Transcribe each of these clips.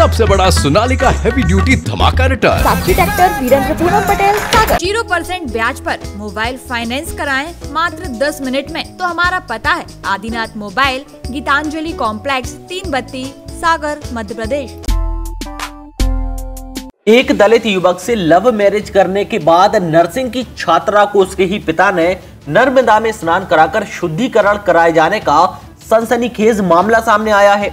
सबसे बड़ा Sonalika heavy duty धमाका रिटर्न। साक्षी ट्रैक्टर, वीरेंद्र पूनम पटेल, सागर। 0% ब्याज पर मोबाइल फाइनेंस कराएं मात्र 10 मिनट में। तो हमारा पता है आदिनाथ मोबाइल, गीतांजलि कॉम्प्लेक्स, 3 बत्ती, सागर, मध्य प्रदेश। एक दलित युवक से लव मैरिज करने के बाद नर्सिंग की छात्रा को उसके ही पिता ने नर्मदा में स्नान कराकर शुद्धिकरण कराए जाने का सनसनीखेज मामला सामने आया है।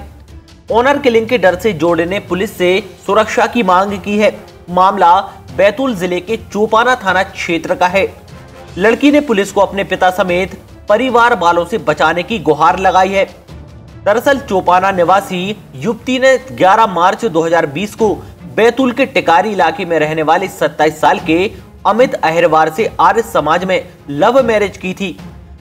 ऑनर किलिंग के डर से जोड़े ने पुलिस से सुरक्षा की मांग की है। मामला बैतूल जिले के चोपाना थाना क्षेत्र का है। लड़की ने पुलिस को अपने पिता समेत परिवार वालों से बचाने की गुहार लगाई है। दरअसल चोपाना निवासी युवती ने 11 मार्च 2020 को बैतूल के टिकारी इलाके में रहने वाले 27 साल के अमित अहिरवार से आर्य समाज में लव मैरिज की थी।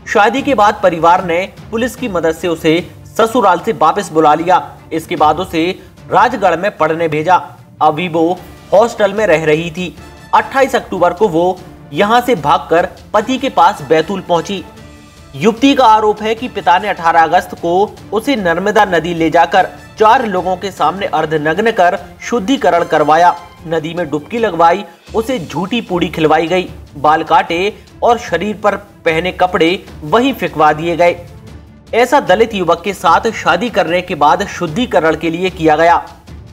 शादी के बाद परिवार ने पुलिस की मदद से उसे ससुराल से वापस बुला लिया। इसके बाद उसे राजगढ़ में पढ़ने भेजा। अभी वो हॉस्टल में रह रही थी। 28 अक्टूबर को वो यहां से भागकर पति के पास बैतूल पहुंची। युवती का आरोप है कि पिता ने 18 अगस्त को उसे नर्मदा नदी ले जाकर 4 लोगों के सामने अर्धनग्न कर शुद्धिकरण करवाया। नदी में डुबकी लगवाई, उसे झूठी पूड़ी खिलवाई गई, बाल काटे और शरीर पर पहने कपड़े वहीं फेंकवा दिए गए। ऐसा दलित युवक के साथ शादी करने के बाद शुद्धिकरण के लिए किया गया।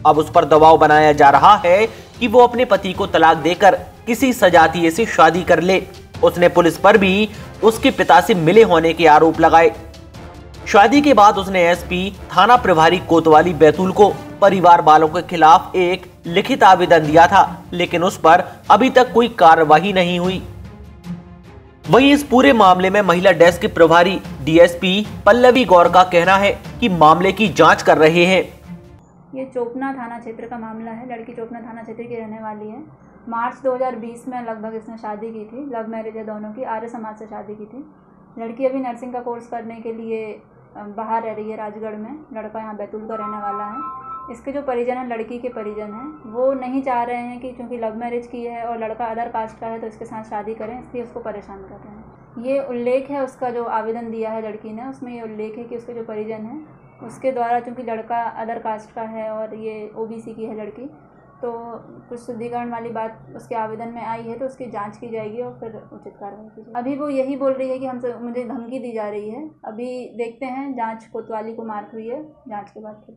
अब उस पर दबाव बनाया जा रहा है कि वो अपने पति को तलाक देकर किसी सजातीय से शादी कर ले। उसने पुलिस पर भी उसके पिता से मिले होने के आरोप लगाए। शादी के बाद उसने एसपी थाना प्रभारी कोतवाली बैतूल को परिवार वालों के खिलाफ एक लिखित आवेदन दिया था, लेकिन उस पर अभी तक कोई कार्रवाई नहीं हुई। वहीं इस पूरे मामले में महिला डेस्क के प्रभारी डीएसपी पल्लवी गौर का कहना है कि मामले की जांच कर रहे हैं। ये चोपना थाना क्षेत्र का मामला है। लड़की चोपना थाना क्षेत्र की रहने वाली है। मार्च 2020 में लगभग इसने शादी की थी। लव मैरिज है दोनों की, आर्य समाज से शादी की थी। लड़की अभी नर्सिंग का कोर्स करने के लिए बाहर रह रही है राजगढ़ में। लड़का यहाँ बैतूल का रहने वाला है। इसके जो परिजन हैं, लड़की के परिजन हैं, वो नहीं चाह रहे हैं कि चूँकि लव मैरिज की है और लड़का अदर कास्ट का है तो इसके साथ शादी करें, इसलिए उसको परेशान कर रहे हैं। ये उल्लेख है उसका जो आवेदन दिया है लड़की ने, उसमें ये उल्लेख है कि उसके जो परिजन हैं उसके द्वारा, चूँकि लड़का अदर कास्ट का है और ये ओबीसी की है लड़की, तो कुछ शुद्धिकरण वाली बात उसके आवेदन में आई है, तो उसकी जांच की जाएगी और फिर उचित कार्रवाई की जाएगी। अभी वो यही बोल रही है कि हमसे मुझे धमकी दी जा रही है। अभी देखते हैं, जांच कोतवाली को मार्क हुई है, जांच के बाद फिर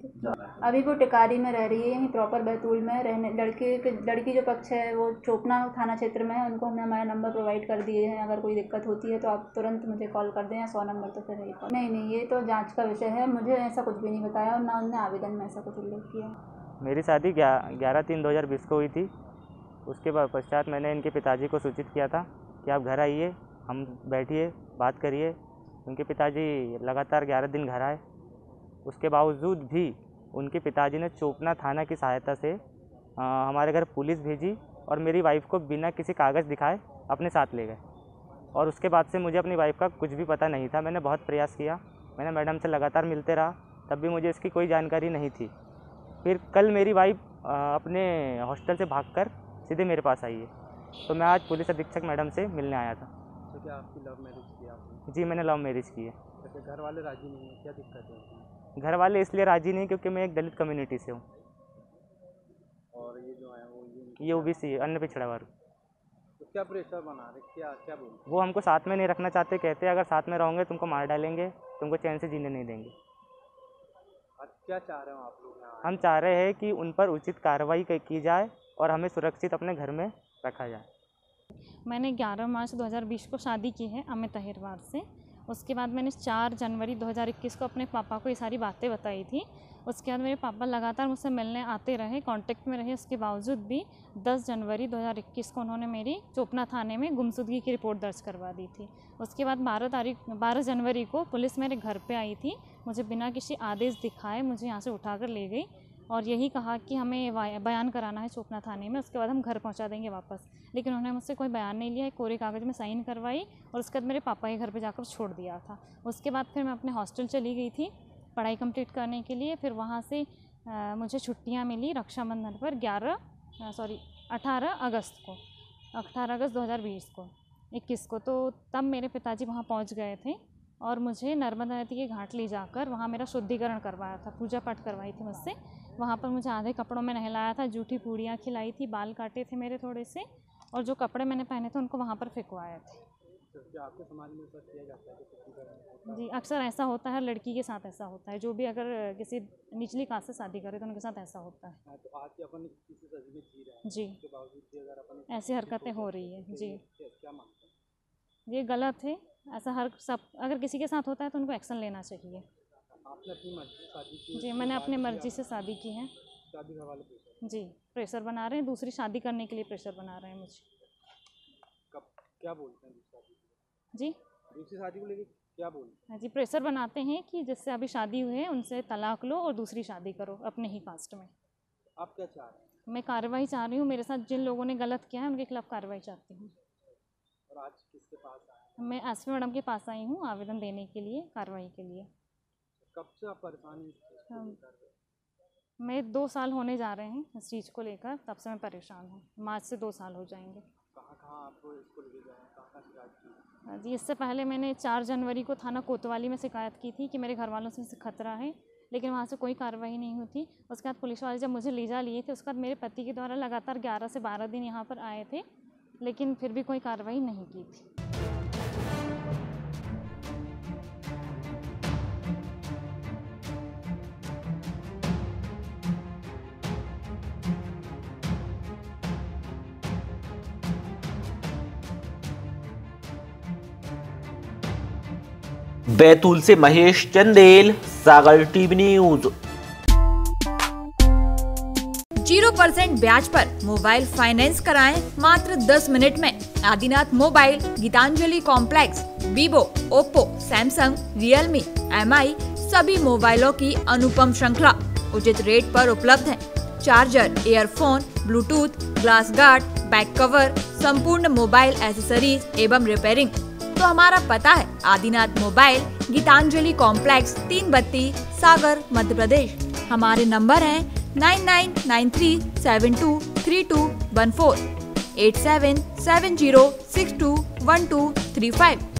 अभी वो टिकारी में रह रही है, यहीं प्रॉपर बैतूल में रहने। लड़की जो पक्ष है वो चोपना थाना क्षेत्र में है। उनको हमने हमारे नंबर प्रोवाइड कर दिए हैं। अगर कोई दिक्कत होती है तो आप तुरंत मुझे कॉल कर दें, या 100 नंबर तो फिर नहीं, ये तो जाँच का विषय है। मुझे ऐसा कुछ भी नहीं बताया और ना उन्होंने आवेदन में ऐसा कुछ उल्लेख किया। मेरी शादी 11/3/2020 को हुई थी। उसके बाद पश्चात मैंने इनके पिताजी को सूचित किया था कि आप घर आइए, हम बैठिए, बात करिए। उनके पिताजी लगातार 11 दिन घर आए। उसके बावजूद भी उनके पिताजी ने चोपना थाना की सहायता से हमारे घर पुलिस भेजी और मेरी वाइफ को बिना किसी कागज़ दिखाए अपने साथ ले गए। और उसके बाद से मुझे अपनी वाइफ का कुछ भी पता नहीं था। मैंने बहुत प्रयास किया, मैंने मैडम से लगातार मिलते रहा, तब भी मुझे इसकी कोई जानकारी नहीं थी। फिर कल मेरी वाइफ अपने हॉस्टल से भागकर सीधे मेरे पास आई है, तो मैं आज पुलिस अधीक्षक मैडम से मिलने आया था। तो क्या आपकी लव मैरिज की आपने? जी, मैंने लव मैरिज की है। तो घर वाले राजी नहीं है, क्या दिक्कत है? घर वाले इसलिए राजी नहीं क्योंकि मैं एक दलित कम्युनिटी से हूँ और ये जो है वो ये ओबीसी अन्य पिछड़ा वर्ग। तो क्या प्रेशर बना रहे, क्या बोल? वो हमको साथ में नहीं रखना चाहते। कहते हैं अगर साथ में रहोगे तुमको मार डालेंगे, तुमको चैन से जीने नहीं देंगे। क्या चाह रहे हो आप लोग यहाँ? हम चाह रहे हैं कि उन पर उचित कार्रवाई की जाए और हमें सुरक्षित अपने घर में रखा जाए। मैंने 11 मार्च 2020 को शादी की है अमित अहिरवार से। उसके बाद मैंने 4 जनवरी 2021 को अपने पापा को ये सारी बातें बताई थी। उसके बाद मेरे पापा लगातार मुझसे मिलने आते रहे, कांटेक्ट में रहे। उसके बावजूद भी 10 जनवरी 2021 को उन्होंने मेरी चोपना थाने में गुमशुदगी की रिपोर्ट दर्ज करवा दी थी। उसके बाद 12 जनवरी को पुलिस मेरे घर पे आई थी। मुझे बिना किसी आदेश दिखाए मुझे यहाँ से उठाकर ले गई और यही कहा कि हमें बयान कराना है चोपना थाने में, उसके बाद हम घर पहुँचा देंगे वापस। लेकिन उन्होंने मुझसे कोई बयान नहीं लिया, कोरे कागज़ में साइन करवाई और उसके बाद मेरे पापा के घर पे जाकर छोड़ दिया था। उसके बाद फिर मैं अपने हॉस्टल चली गई थी पढ़ाई कंप्लीट करने के लिए। फिर वहाँ से मुझे छुट्टियाँ मिली रक्षाबंधन पर 18 अगस्त 2020 को 21 को। तो तब मेरे पिताजी वहाँ पहुँच गए थे और मुझे नर्मदा नदी के घाट ले जाकर वहाँ मेरा शुद्धिकरण करवाया था, पूजा पाठ करवाई थी मुझसे। वहाँ पर मुझे आधे कपड़ों में नहलाया था, जूठी पूड़ियाँ खिलाई थी, बाल काटे थे मेरे थोड़े से, और जो कपड़े मैंने पहने थे उनको वहाँ पर फेंकवाए थे। क्या आपके समाज में ऐसा किया जाता है? जी, अक्सर ऐसा होता है, लड़की के साथ ऐसा होता है, जो भी अगर किसी निचली कास्ट से शादी करे तो उनके साथ ऐसा होता है। तो आज अपन किसी से जी रहे हैं, जी, उसके बावजूद भी अगर अपन ऐसी हरकतें हो रही है। जी, क्या मानते हैं? ये गलत है। ऐसा अगर किसी के साथ होता है तो उनको एक्शन लेना चाहिए। आपने अपनी मर्जी से शादी की? जी, मैंने अपनी मर्जी से शादी की है। शादी घर वाले प्रेशर? जी, प्रेशर बना रहे हैं, दूसरी शादी करने के लिए प्रेशर बना रहे हैं मुझे। कब क्या बोलते हैं दूसरी शादी? जी, दूसरी शादी को लेकर क्या बोलते हैं? जी, प्रेशर बनाते हैं कि जिससे अभी शादी हुई है उनसे तलाक लो और दूसरी शादी करो अपने ही कास्ट में। आप क्या चाह रहे हैं? मैं कार्रवाई चाह रही हूँ, मेरे साथ जिन लोगों ने गलत किया है उनके खिलाफ कार्रवाई चाहती हूँ। और आज किसके पास आए? मैं एसपी मैडम के पास आई हूँ आवेदन देने के लिए, कार्रवाई के लिए। कब से आप परेशान हैं इस चीज़ को लेकर? मैं 2 साल होने जा रहे हैं इस चीज़ को लेकर, तब से मैं परेशान हूँ। मार्च से 2 साल हो जाएंगे। कहाँ आपको इसको लेके जाए, कहाँ शिकायत की? जी, इससे पहले मैंने 4 जनवरी को थाना कोतवाली में शिकायत की थी कि मेरे घर वालों से खतरा है, लेकिन वहाँ से कोई कार्रवाई नहीं हुई थी। उसके बाद पुलिस वाले जब मुझे ले जा लिए थे, उसके बाद मेरे पति के द्वारा लगातार 11 से 12 दिन यहाँ पर आए थे, लेकिन फिर भी कोई कार्रवाई नहीं की थी। बैतूल से महेश चंदेल, सागर टीवी न्यूज। 0% ब्याज पर मोबाइल फाइनेंस कराएं मात्र 10 मिनट में। Adinath mobile, Gitanjali complex, Vivo, Oppo, Samsung, Realme, MI सभी मोबाइलों की अनुपम श्रृंखला उचित रेट पर उपलब्ध है। Charger, earphone, Bluetooth, glass guard, back cover, संपूर्ण मोबाइल एसेसरीज एवं रिपेयरिंग। तो हमारा पता है आदिनाथ मोबाइल, गीतांजलि कॉम्प्लेक्स, 3 बत्ती, सागर, मध्य प्रदेश। हमारे नंबर हैं 9993723214, 8770621235।